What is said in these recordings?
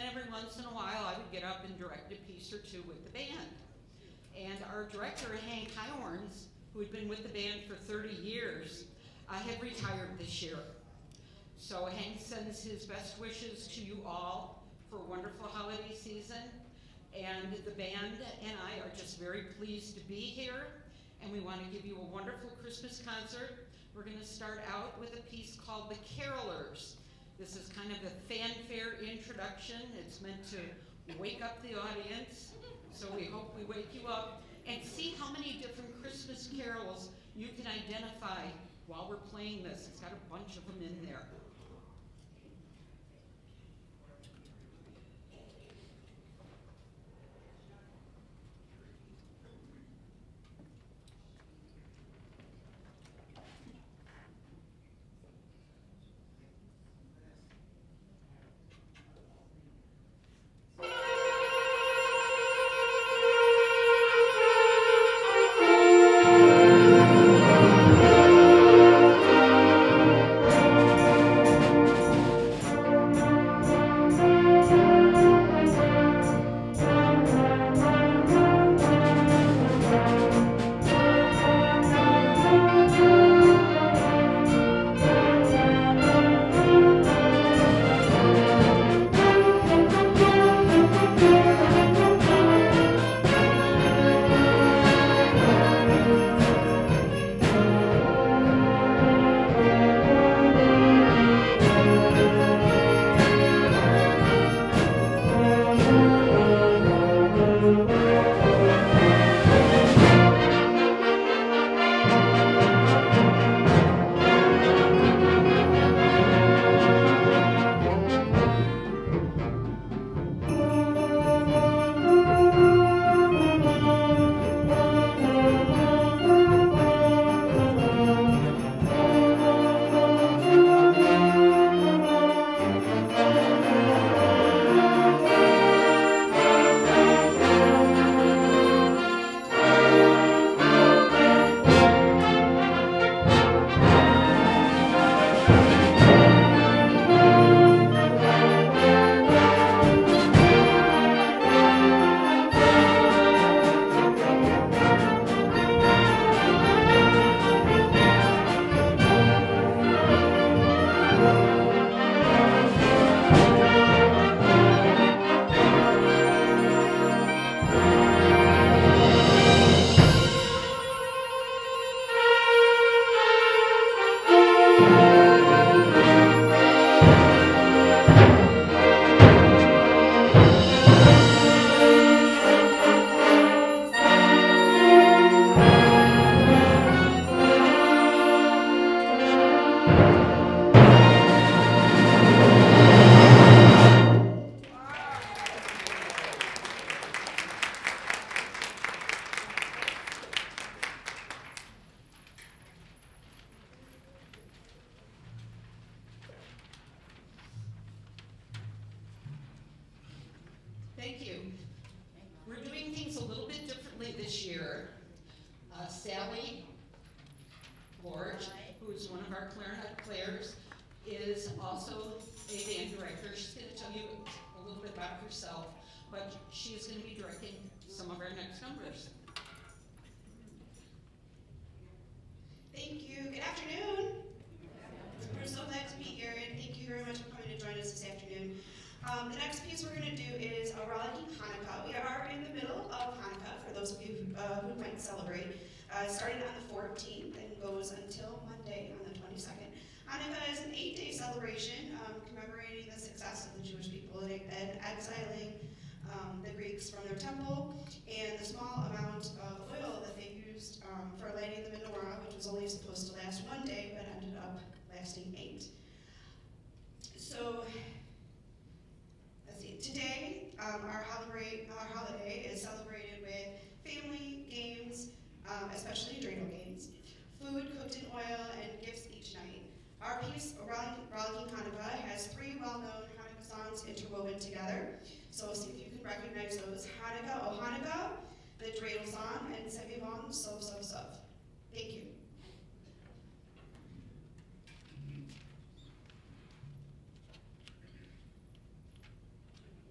every once in a while I would get up and direct a piece or two with the band. And our director, Hank Highorns, who had been with the band for 30 years, had retired this year. So Hank sends his best wishes to you all for a wonderful holiday season. And the band and I are just very pleased to be here. And we want to give you a wonderful Christmas concert. We're going to start out with a piece called The Carolers. This is kind of a fanfare introduction. It's meant to wake up the audience. So we hope we wake you up and see how many different Christmas carols you can identify while we're playing this. It's got a bunch of them in there. Thank you. We're doing things a little bit differently this year. Sally Lorge, who is one of our clarinet players, is also a band director. She's going to tell you a little bit about herself, but she is going to be directing some of our next numbers. Thank you. Good afternoon. We're so glad to be here, and thank you very much for coming to join us this afternoon. The next piece we're going to do is a rollicking Hanukkah. We are in the middle of Hanukkah, for those of you who might celebrate. Starting on the 14th and goes until Monday on the 22nd. Hanukkah is an 8-day celebration commemorating the success of the Jewish people in exiling the Greeks from their temple, and the small amount of oil that they used for lighting the menorah, which was only supposed to last 1 day, but ended up lasting 8. So, let's see. Today, our holiday is celebrated with family, games, especially dreidel games, food cooked in oil, and gifts each night. Our piece, Rollicking Hanukkah, has 3 well-known Hanukkah songs interwoven together. So see if you can recognize those. Hanukkah, oh Hanukkah, the dreidel song, and Sevivon, Sov, Sov, Sov. Thank you.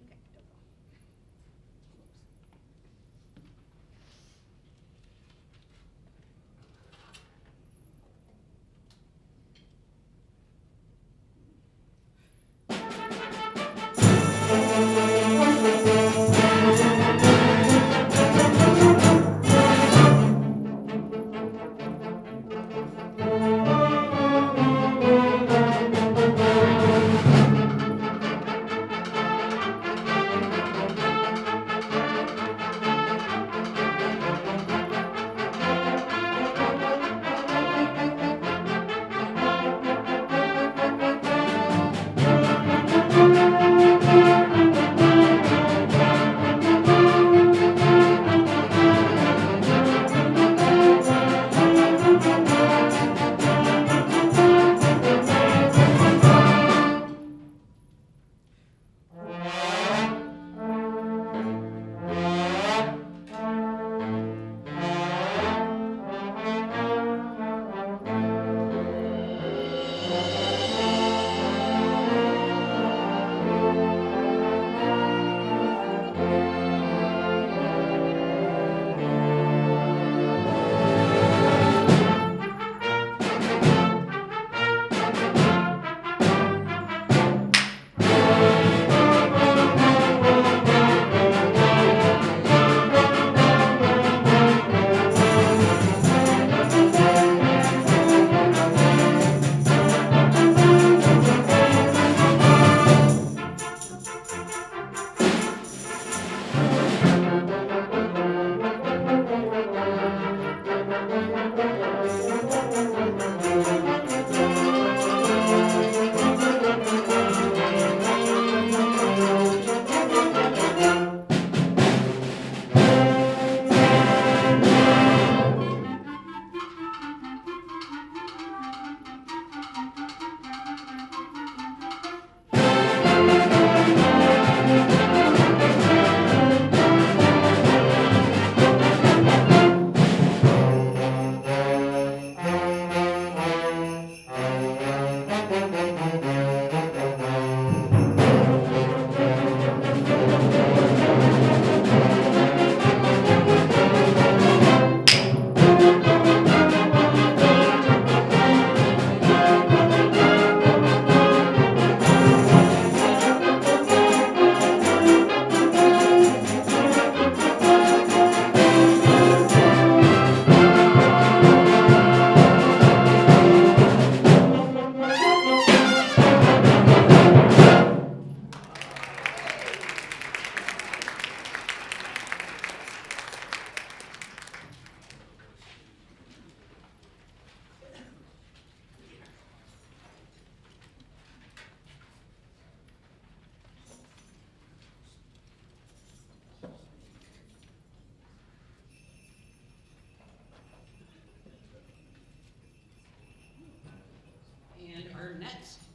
Okay.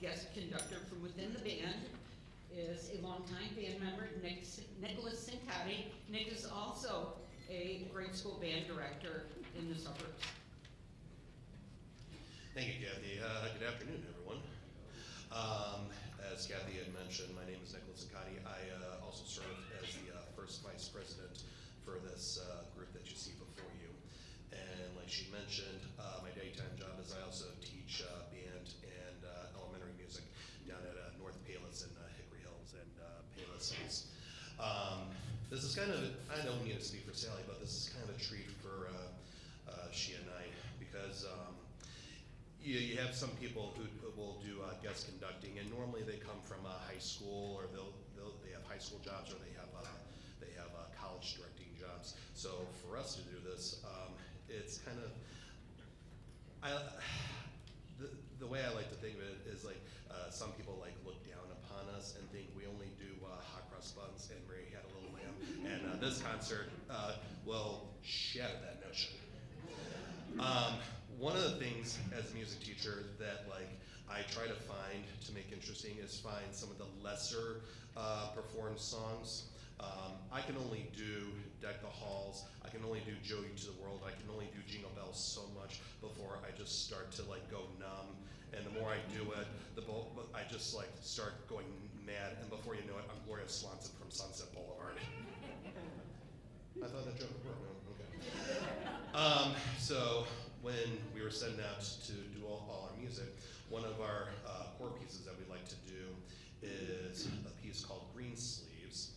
guest conductor from within the band is a longtime band member, Nicholas Sincati. Nick is also a grade school band director in the suburbs. Thank you, Kathy. Good afternoon, everyone. As Kathy had mentioned, my name is Nicholas Sincati. I also serve as the first vice president for this group that you see before you. And like she mentioned, my daytime job is I also teach band and elementary music down at North Palos and Hickory Hills and Palos Hills. This is kind of, I don't need to speak for Sally, but this is kind of a treat for she and I, because you have some people who will do guest conducting, and normally they come from high school, or they have high school jobs, or they have college directing jobs. So for us to do this, it's kind of the way I like to think of it is like some people like look down upon us and think we only do hot cross buns and Mary Had a Little Lamb, and this concert will shatter that notion. One of the things as a music teacher that like I try to find to make interesting is find some of the lesser performed songs. I can only do Deck the Halls, I can only do Jody to the World, I can only do Jingle Bells so much before I just start to like go numb. And the more I do it, I just like start going mad, and before you know it, I'm Gloria Swanson from Sunset Boulevard. I thought that joke would work. No? Okay. So when we were setting out to do all our music, one of our core pieces that we like to do is a piece called Green Sleeves.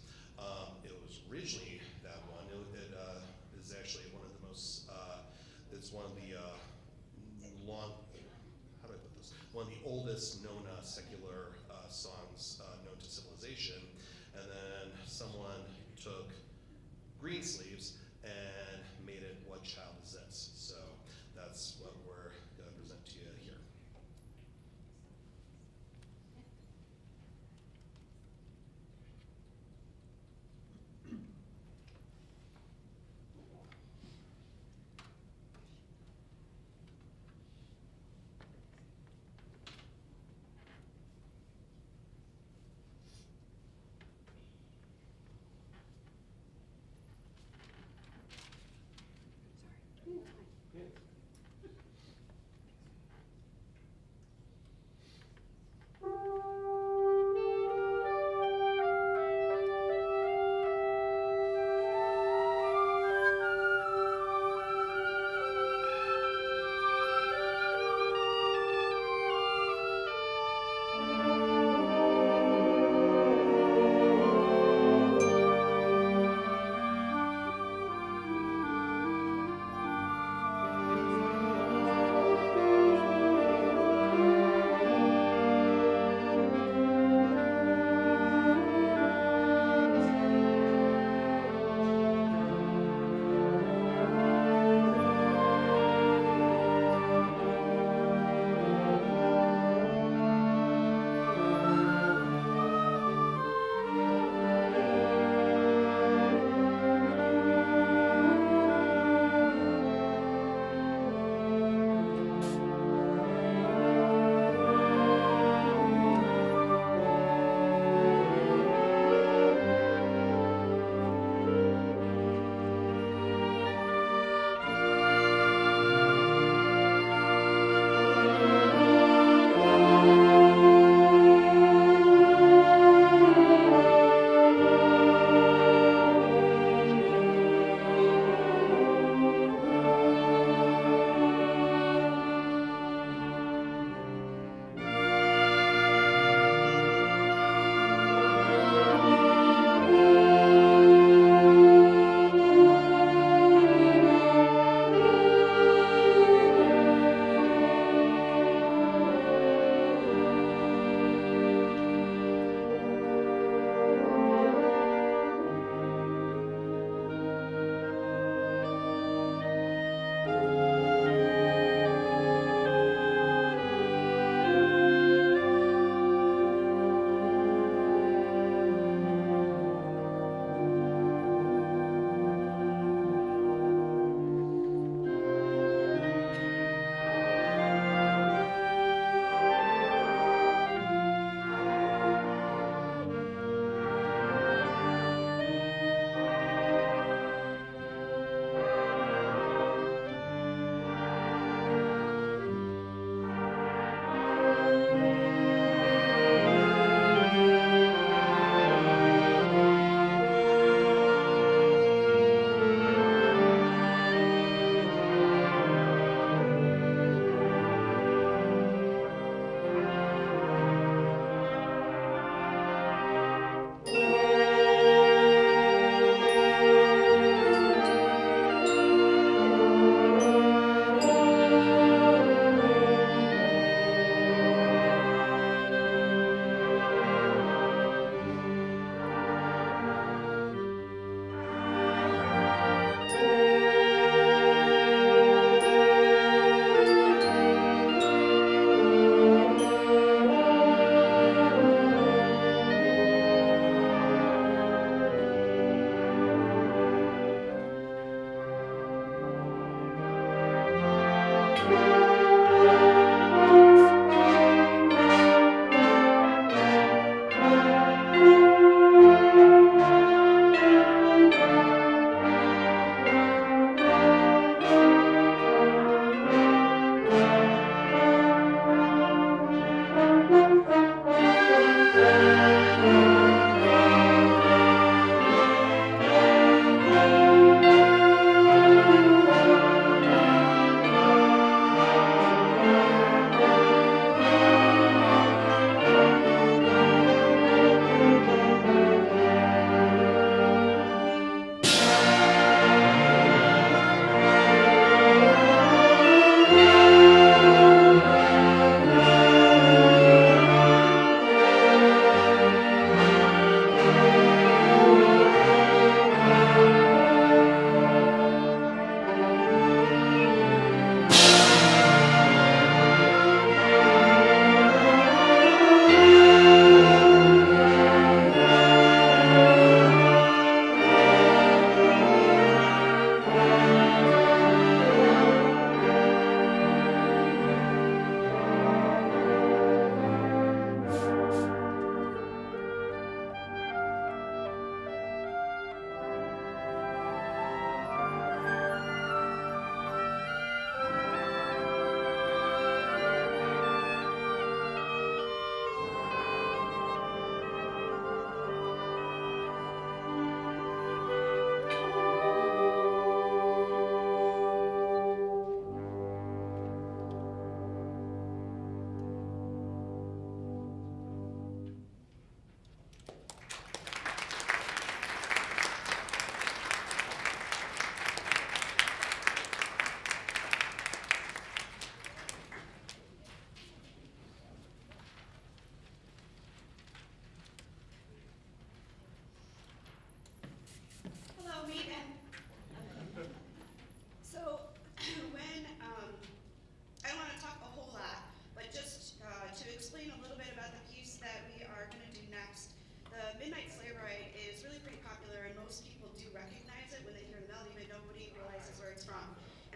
It was originally that one. It is actually one of the most, it's one of the one of the oldest known secular songs known to civilization. And then someone took Green Sleeves and made it What Child Is This? So that's what we're going to present to you here.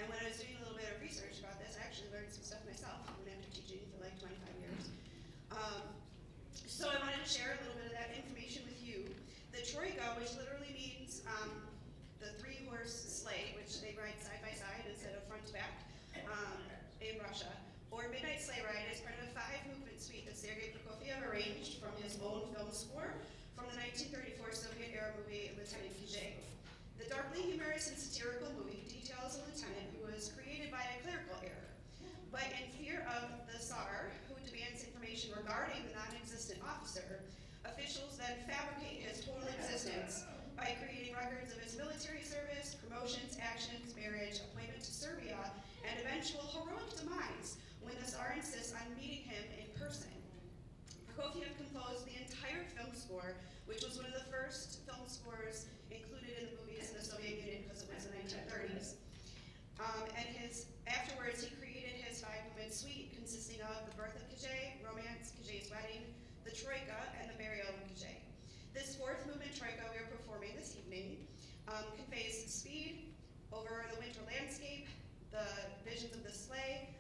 And when I was doing a little bit of research about this, I actually learned some stuff myself, even after teaching for like 25 years. So I wanted to share a little bit of that information with you. The troika, which literally means the three-horse sleigh, which they ride side by side instead of front to back in Russia, or Midnight Sleigh Ride, is part of a 5-movement suite that Sergei Prokofiev arranged from his own film score from the 1934 Soviet-era movie Lieutenant Kijé. The darkly humorous and satirical movie details a lieutenant who was created by a clerical error. But in fear of the Tsar, who demands information regarding the non-existent officer, officials then fabricate his total existence by creating records of his military service, promotions, actions, marriage, appointment to Serbia, and eventual heroic demise when the Tsar insists on meeting him in person. Prokofiev composed the entire film score, which was one of the first film scores included in the movies in the Soviet Union because it was the 1930s. Afterwards, he created his 5-movement suite consisting of The Birth of Kijé, Romance, Kijé's Wedding, The Troika, and The Burial of Kijé. This 4th movement troika we are performing this evening conveys speed over the winter landscape, the visions of the sleigh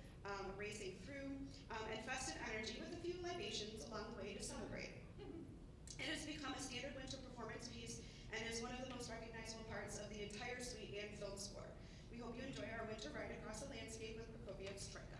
racing through, and festive energy with a few libations along the way to celebrate. It has become a standard winter performance piece and is one of the most recognizable parts of the entire suite and film score. We hope you enjoy our winter ride across the landscape with Prokofiev's troika.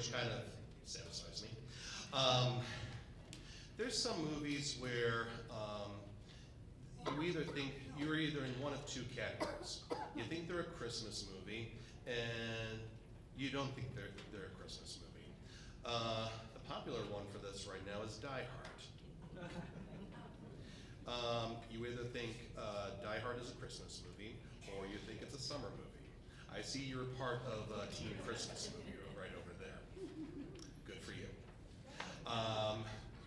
which kind of satisfies me. There's some movies where you're either in one of two categories. You think they're a Christmas movie, and you don't think they're a Christmas movie. The popular one for this right now is Die Hard. You either think Die Hard is a Christmas movie, or you think it's a summer movie. I see you're part of Team Christmas movie right over there. Good for you.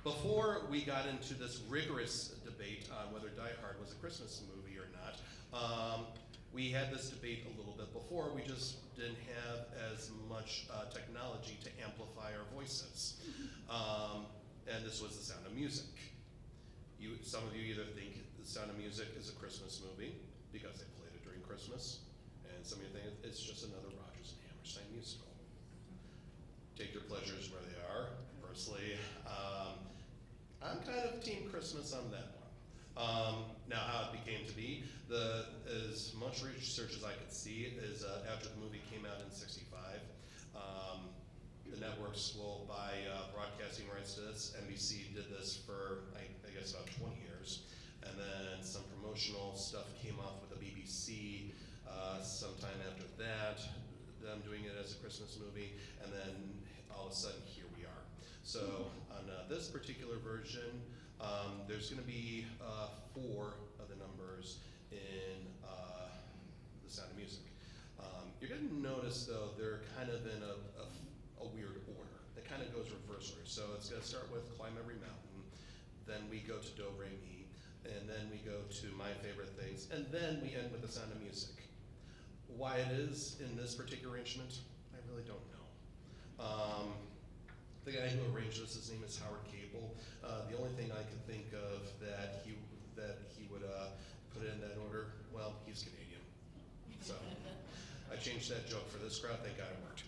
Before we got into this rigorous debate on whether Die Hard was a Christmas movie or not, we had this debate a little bit before. We just didn't have as much technology to amplify our voices. And this was The Sound of Music. Some of you either think The Sound of Music is a Christmas movie because they played it during Christmas, and some of you think it's just another Rodgers and Hammerstein musical. Take your pleasures where they are. Personally, I'm kind of Team Christmas on that one. Now, how it became to be, as much research as I could see is after the movie came out in '65, the networks will buy broadcasting rights to this. NBC did this for, I guess, about 20 years. And then some promotional stuff came off with the BBC sometime after that, them doing it as a Christmas movie. And then all of a sudden, here we are. So on this particular version, there's going to be 4 of the numbers in The Sound of Music. You're going to notice, though, they're kind of in a weird order. It kind of goes reverse order. So it's going to start with Climb Every Mountain, then we go to Do, Re, Mi, and then we go to My Favorite Things, and then we end with The Sound of Music. Why it is in this particular arrangement, I really don't know. The guy who arranged this, his name is Howard Cable. The only thing I can think of that he would put it in that order, well, he's Canadian. So I changed that joke for this crowd. Thank God it worked.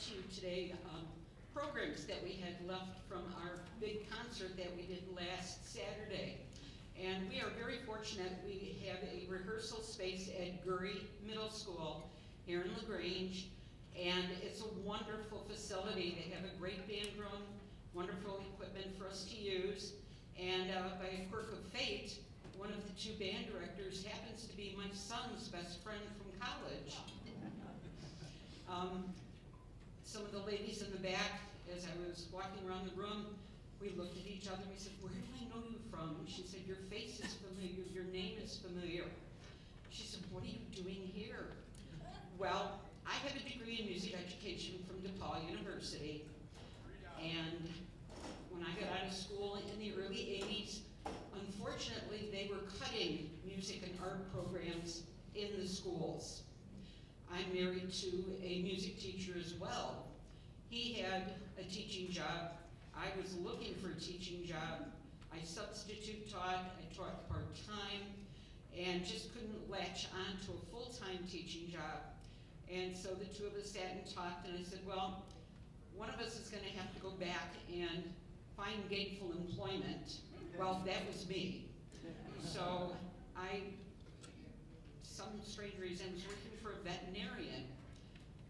to you today programs that we had left from our big concert that we did last Saturday. And we are very fortunate. We have a rehearsal space at Gurry Middle School here in Grange, and it's a wonderful facility. They have a great band room, wonderful equipment for us to use, and by a quirk of fate, one of the two band directors happens to be my son's best friend from college. Some of the ladies in the back, as I was walking around the room, we looked at each other and we said, "Where do I know you from?" And she said, "Your face is familiar, your name is familiar." She said, "What are you doing here?" Well, I have a degree in music education from DePaul University, and when I got out of school in the early 80s, unfortunately they were cutting music and art programs in the schools. I'm married to a music teacher as well. He had a teaching job. I was looking for a teaching job. I substitute taught, I taught part-time, and just couldn't latch on to a full-time teaching job. And so the two of us sat and talked, and I said, well, one of us is gonna have to go back and find gainful employment. Well, that was me. So some strange reason, I was working for a veterinarian.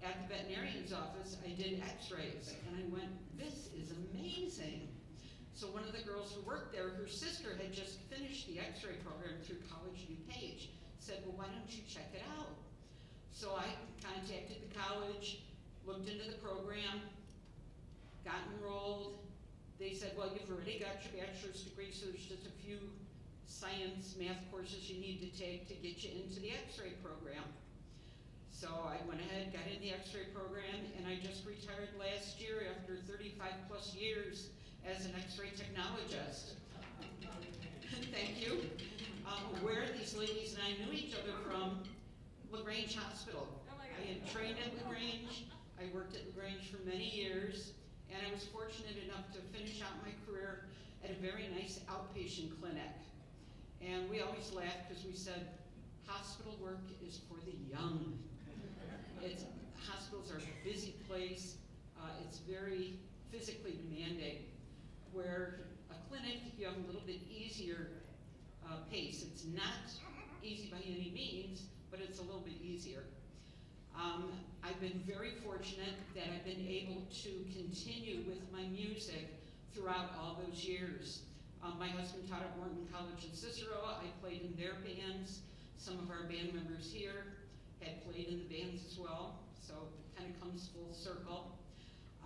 At the veterinarian's office, I did x-rays, and I went, this is amazing. So one of the girls who worked there, her sister had just finished the x-ray program through College DuPage, said, well, why don't you check it out? So I contacted the college, looked into the program, got enrolled. They said, well, you've already got your bachelor's degree, so there's just a few science, math courses you need to take to get you into the x-ray program. So I went ahead, got in the x-ray program, and I just retired last year after 35 plus years as an x-ray technologist. Thank you. Where these ladies and I knew each other from, Grange Hospital. I had trained at Grange. I worked at Grange for many years, and I was fortunate enough to finish out my career at a very nice outpatient clinic. And we always laughed because we said, hospital work is for the young. Hospitals are a busy place. It's very physically demanding. Where a clinic, you have a little bit easier pace. It's not easy by any means, but it's a little bit easier. I've been very fortunate that I've been able to continue with my music throughout all those years. My husband taught at Morton College in Cicero. I played in their bands. Some of our band members here had played in the bands as well, so it kind of comes full circle.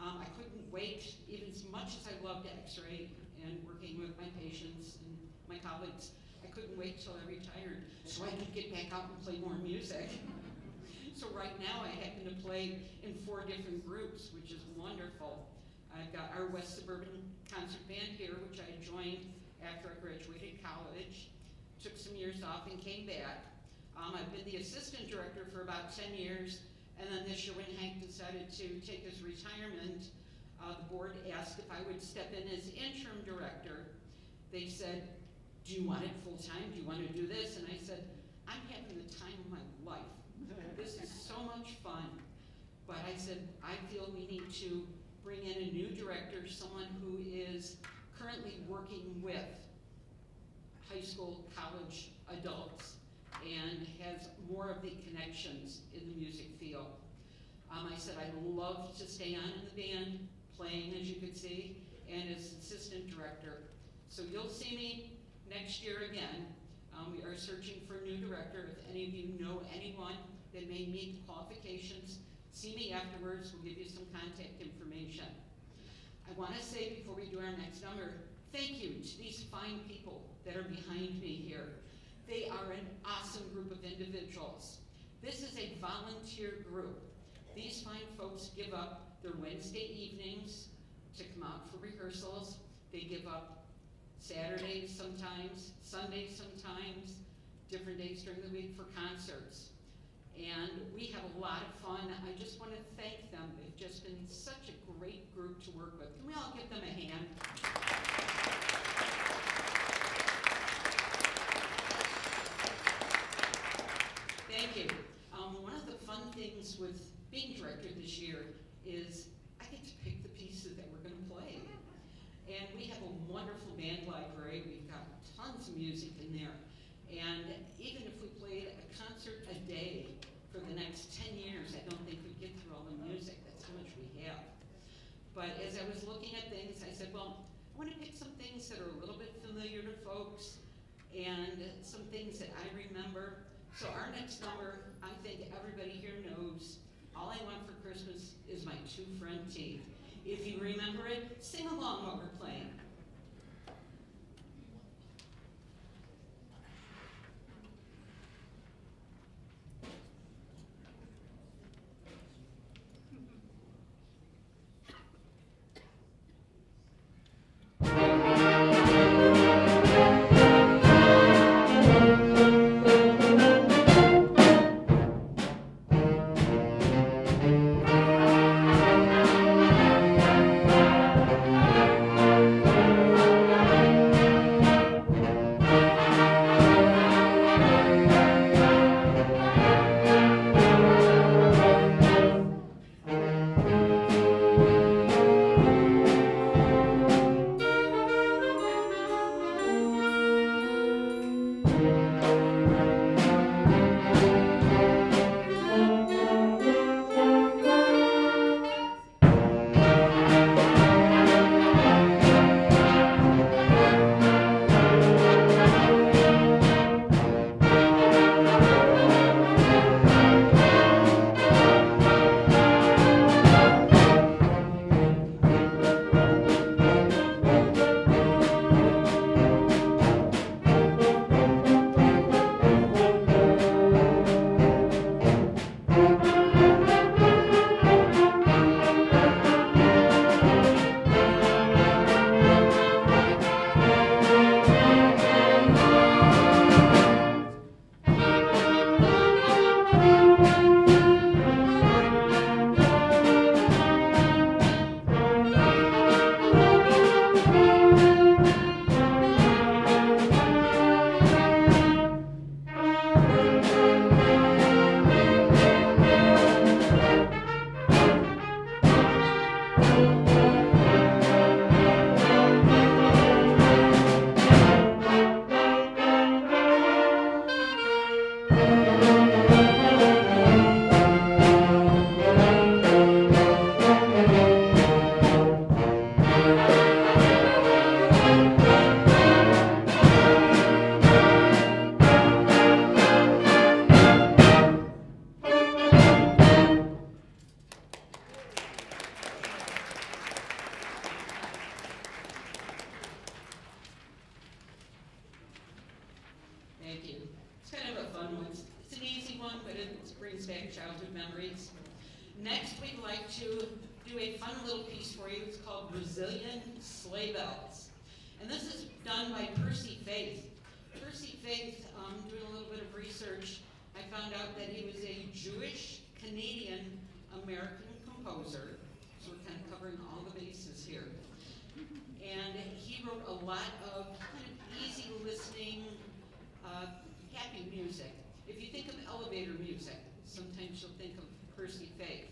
I couldn't wait, even as much as I loved x-ray and working with my patients and my colleagues, I couldn't wait till I retired so I could get back out and play more music. So right now I happen to play in 4 different groups, which is wonderful. I've got our West Suburban Concert Band here, which I joined after I graduated college, took some years off and came back. I've been the assistant director for about 10 years, and then this year when Hank decided to take his retirement, the board asked if I would step in as interim director. They said, do you want it full time? Do you want to do this? And I said, I'm having the time of my life. This is so much fun. But I said, I feel we need to bring in a new director, someone who is currently working with high school, college adults, and has more of the connections in the music field. I said I'd love to stay on in the band, playing as you could see, and as assistant director. So you'll see me next year again. We are searching for a new director. If any of you know anyone that may meet the qualifications, see me afterwards. We'll give you some contact information. I want to say before we do our next number, thank you to these fine people that are behind me here. They are an awesome group of individuals. This is a volunteer group. These fine folks give up their Wednesday evenings to come out for rehearsals. They give up Saturdays sometimes, Sundays sometimes, different days during the week for concerts. And we have a lot of fun. I just want to thank them. They've just been such a great group to work with. Can we all give them a hand? Thank you. One of the fun things with being director this year is I get to pick the pieces that we're going to play. And we have a wonderful band library. We've got tons of music in there. And even if we played a concert a day for the next 10 years, I don't think we'd get through all the music. That's how much we have. But as I was looking at things, I said, well, I want to pick some things that are a little bit familiar to folks and some things that I remember. So our next number, I think everybody here knows, All I Want for Christmas is My Two Front Teeth. If you remember it, sing along while we're playing. Thank you. It's kind of a fun one. It's an easy one, but it brings back childhood memories. Next, we'd like to do a fun little piece for you. It's called Brazilian Sleigh Bells. And this is done by Percy Faith. Percy Faith, doing a little bit of research, I found out that he was a Jewish Canadian American composer. So we're kind of covering all the bases here. And he wrote a lot of kind of easy listening, happy music. If you think of elevator music, sometimes you'll think of Percy Faith.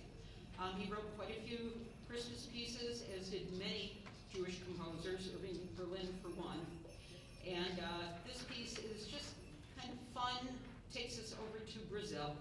He wrote quite a few Christmas pieces, as did many Jewish composers, Irving Berlin for one. And this piece is just kind of fun, takes us over to Brazil.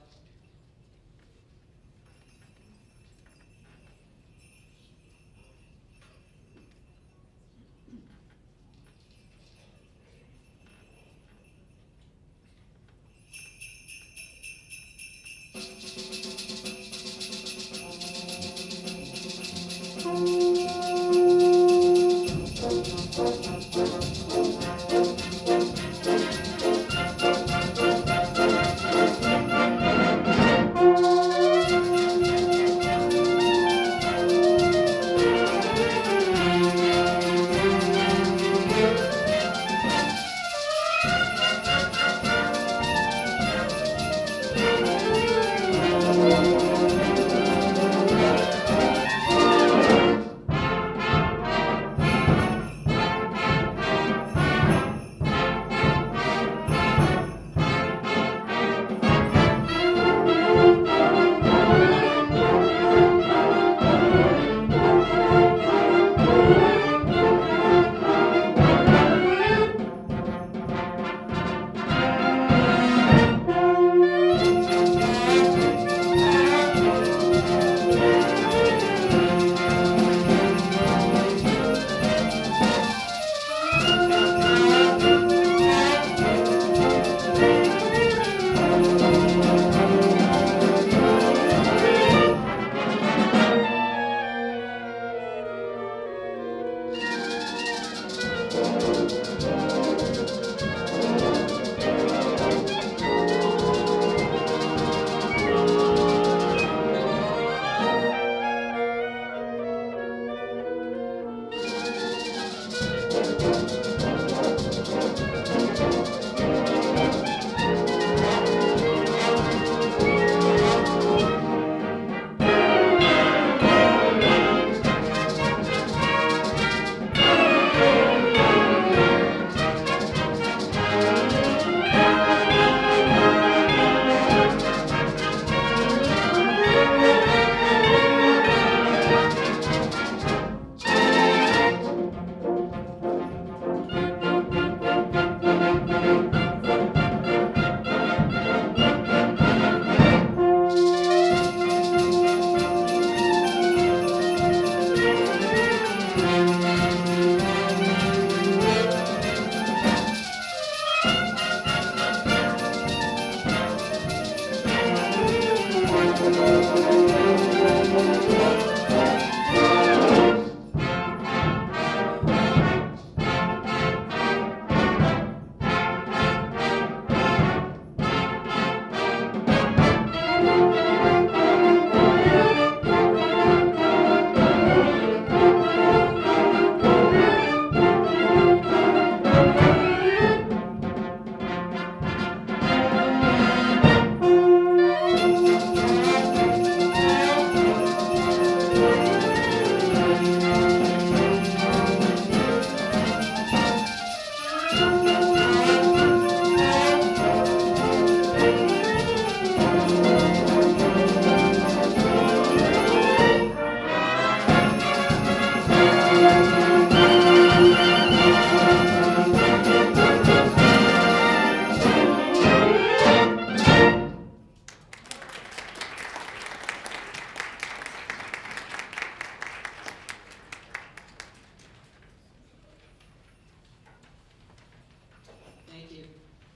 Thank you.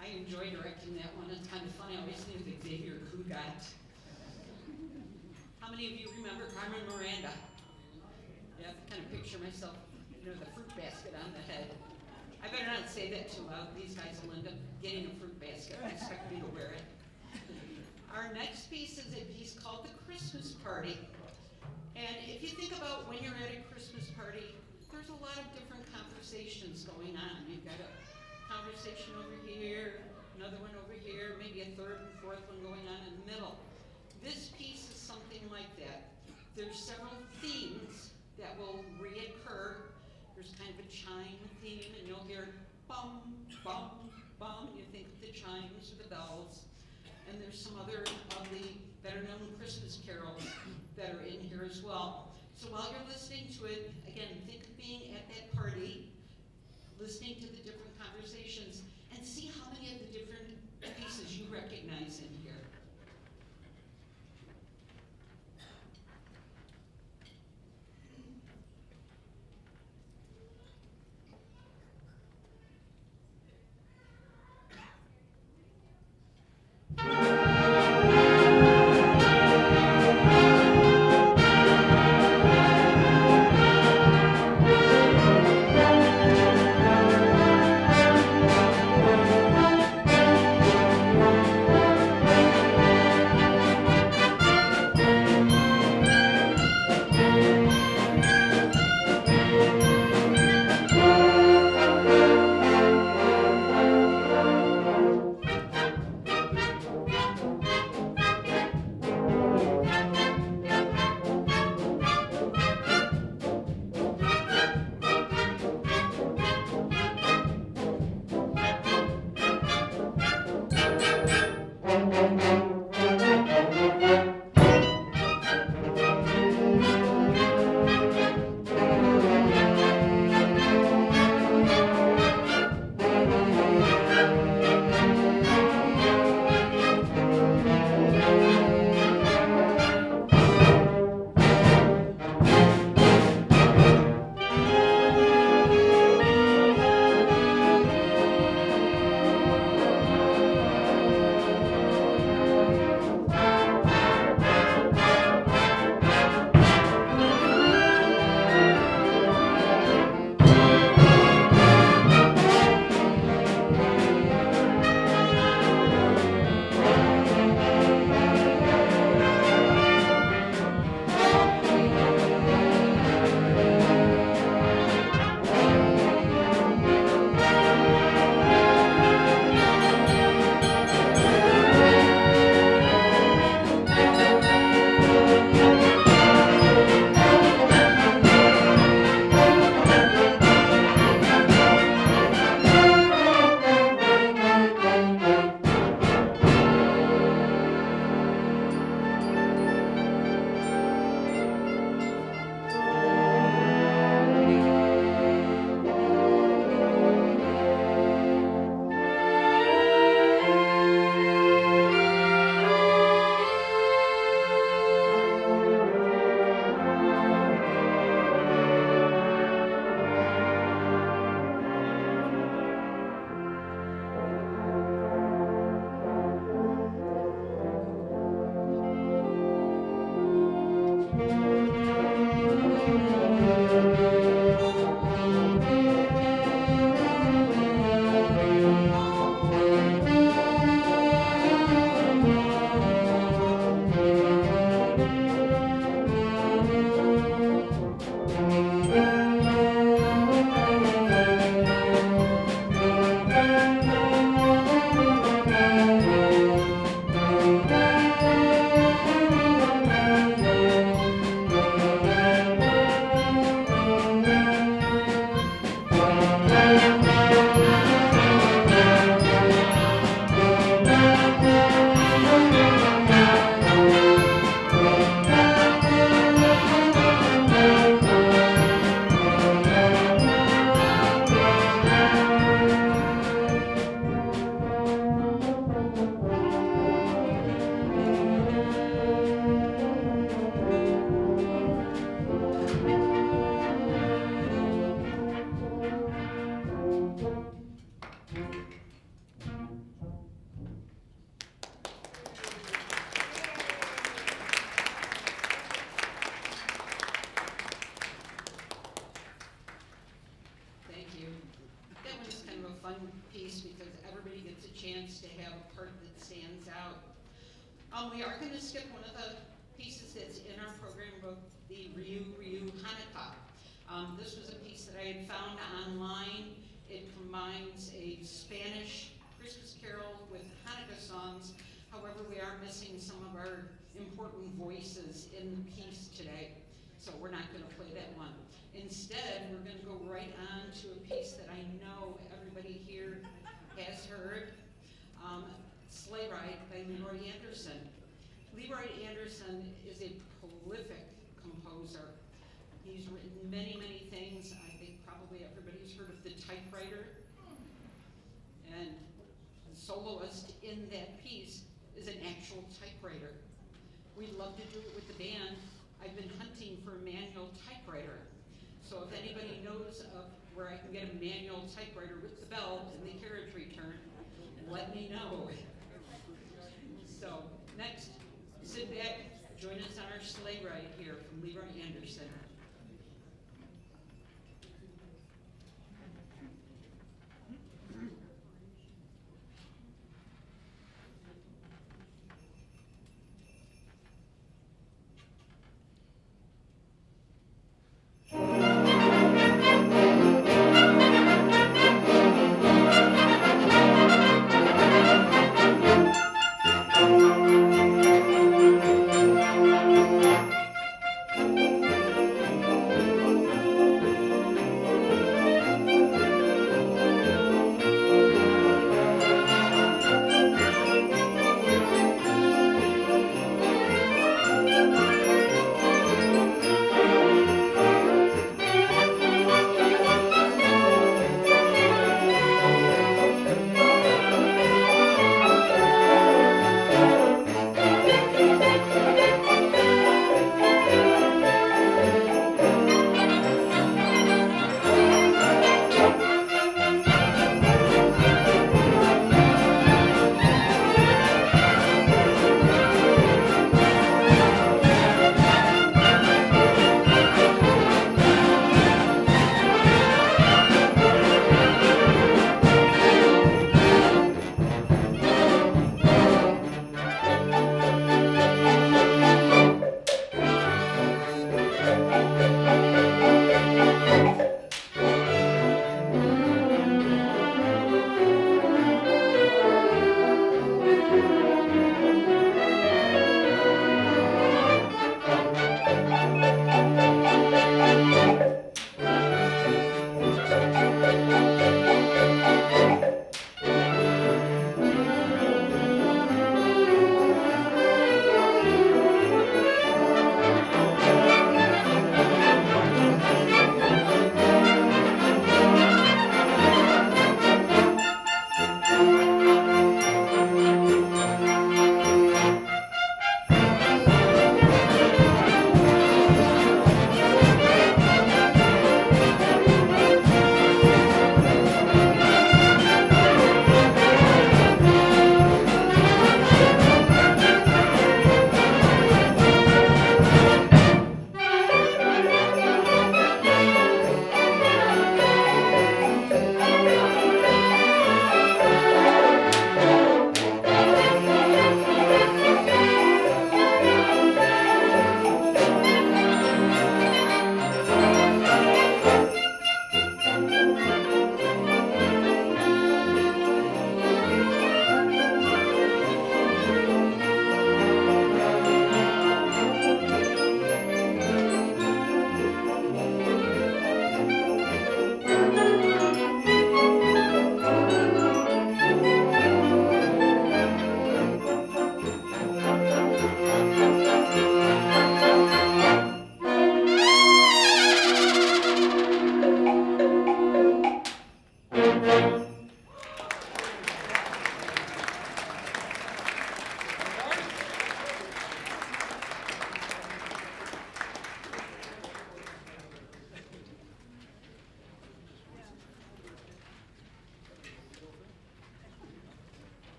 I enjoy directing that one. It's kind of funny. I always think of Xavier Cugat. How many of you remember Carmen Miranda? Yeah, I kind of picture myself, the fruit basket on the head. I better not say that too loud. These guys will end up getting a fruit basket and expect me to wear it. Our next piece is a piece called The Christmas Party. And if you think about when you're at a Christmas party, there's a lot of different conversations going on. You've got a conversation over here, another one over here, maybe a third and fourth one going on in the middle. This piece is something like that. There's several themes that will reoccur. There's kind of a chime theme, and you'll hear bum, bum, bum. You think of the chimes or the bells. And there's some other of the better-known Christmas carols that are in here as well. So while you're listening to it, again, think of being at that party, listening to the different conversations, and see how many of the different pieces you recognize in here. Thank you. That one's kind of a fun piece because everybody gets a chance to have a part that stands out. We are going to skip one of the pieces that's in our program book, the Ryu Hanukkah. This was a piece that I had found online. It combines a Spanish Christmas carol with Hanukkah songs. However, we are missing some of our important voices in the piece today, so we're not going to play that one. Instead, we're going to go right on to a piece that I know everybody here has heard, Sleigh Ride by Leroy Anderson. Leroy Anderson is a prolific composer. He's written many, many things. I think probably everybody's heard of the typewriter. And the soloist in that piece is an actual typewriter. We'd love to do it with the band. I've been hunting for a manual typewriter. So if anybody knows of where I can get a manual typewriter with the belt and the carriage return, let me know. So next, sit back, join us on our sleigh ride here from Leroy Anderson.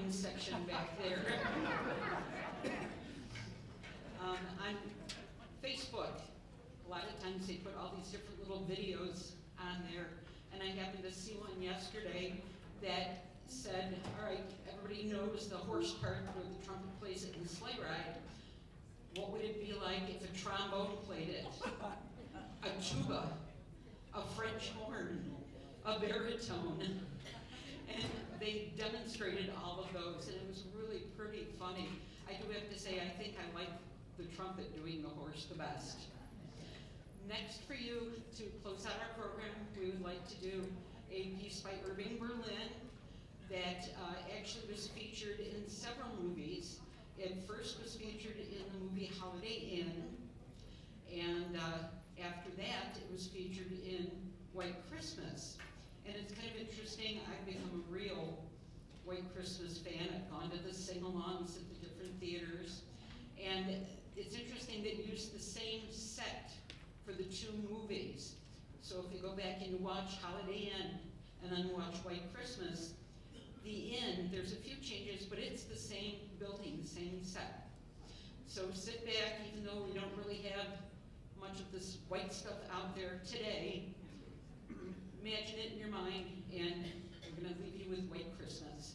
comment section back there. On Facebook, a lot of times they put all these different little videos on there, and I happened to see one yesterday that said, all right, everybody knows the horse part where the trumpet plays it in the sleigh ride. What would it be like if a trombone played it? A tuba, a French horn, a baritone. And they demonstrated all of those, and it was really pretty funny. I do have to say, I think I like the trumpet doing the horse the best. Next for you, to close out our program, we would like to do a piece by Irving Berlin that actually was featured in several movies. It first was featured in the movie Holiday Inn, and after that, it was featured in White Christmas. And it's kind of interesting, I've become a real White Christmas fan. I've gone to the sing-alongs at the different theaters. And it's interesting they use the same set for the two movies. So if you go back and you watch Holiday Inn and then watch White Christmas, the inn, there's a few changes, but it's the same building, the same set. So sit back, even though we don't really have much of this white stuff out there today, imagine it in your mind, and we're going to leave you with White Christmas.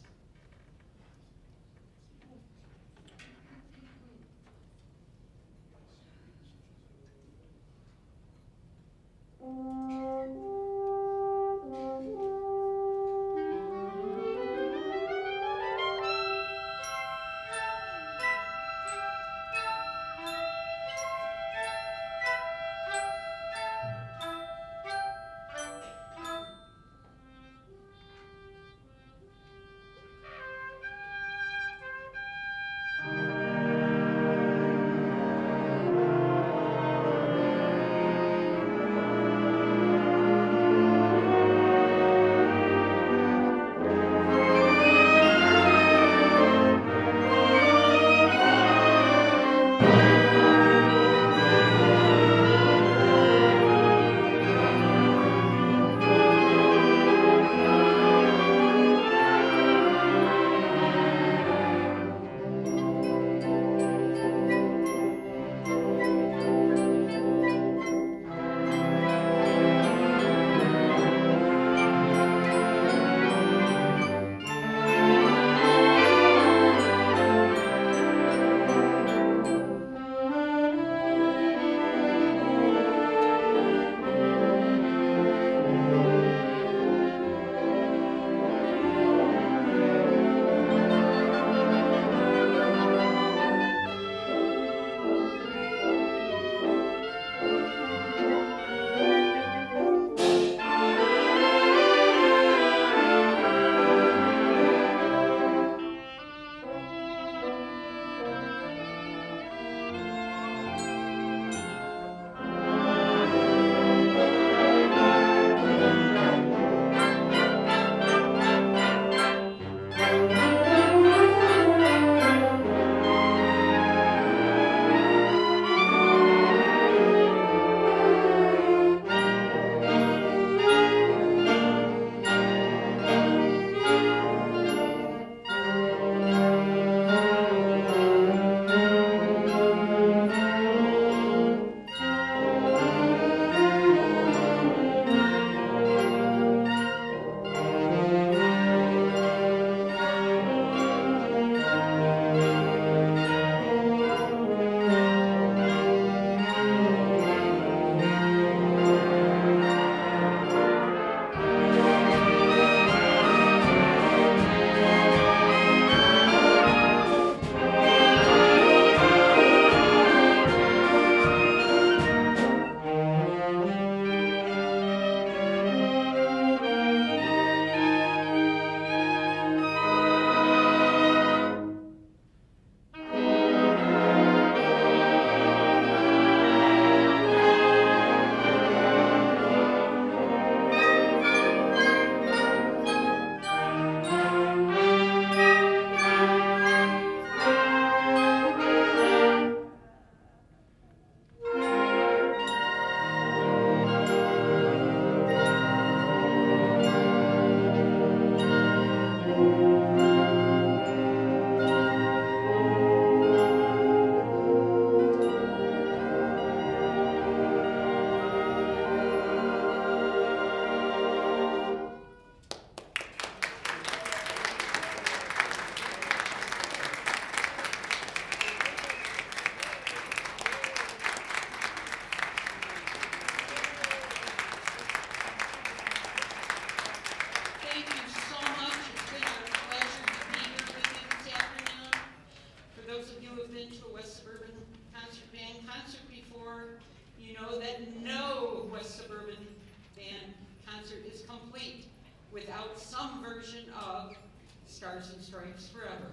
Stripes Forever.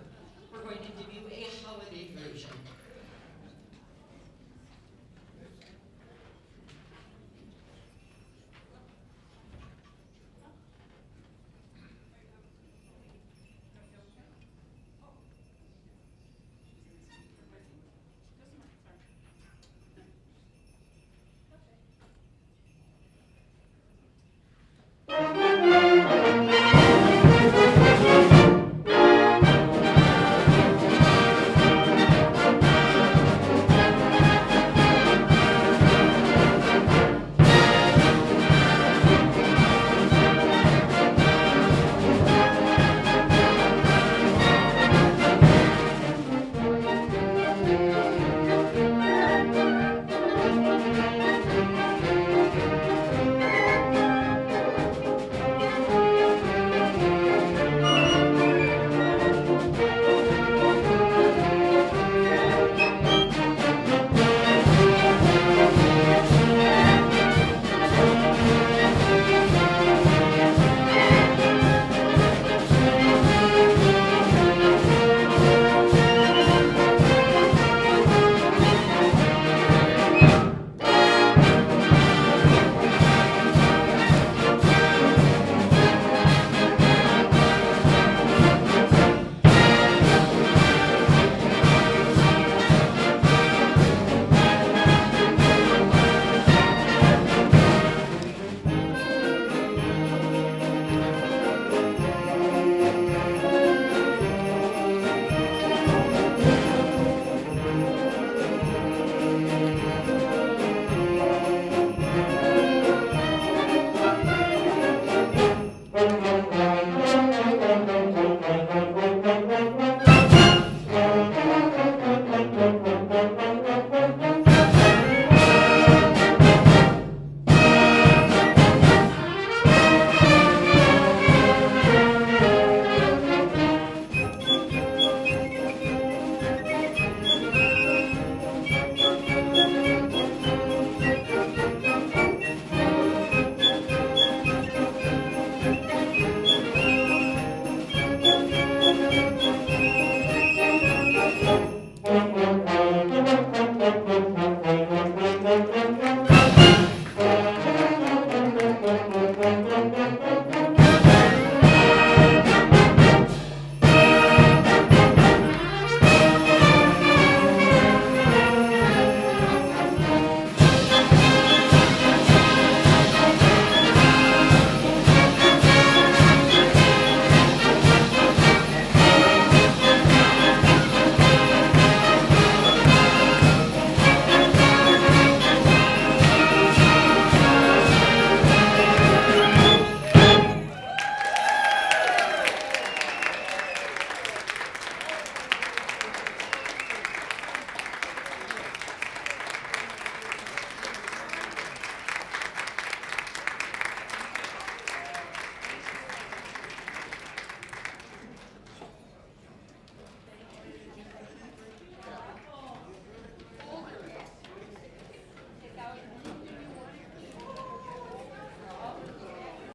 We're going to give you a holiday version.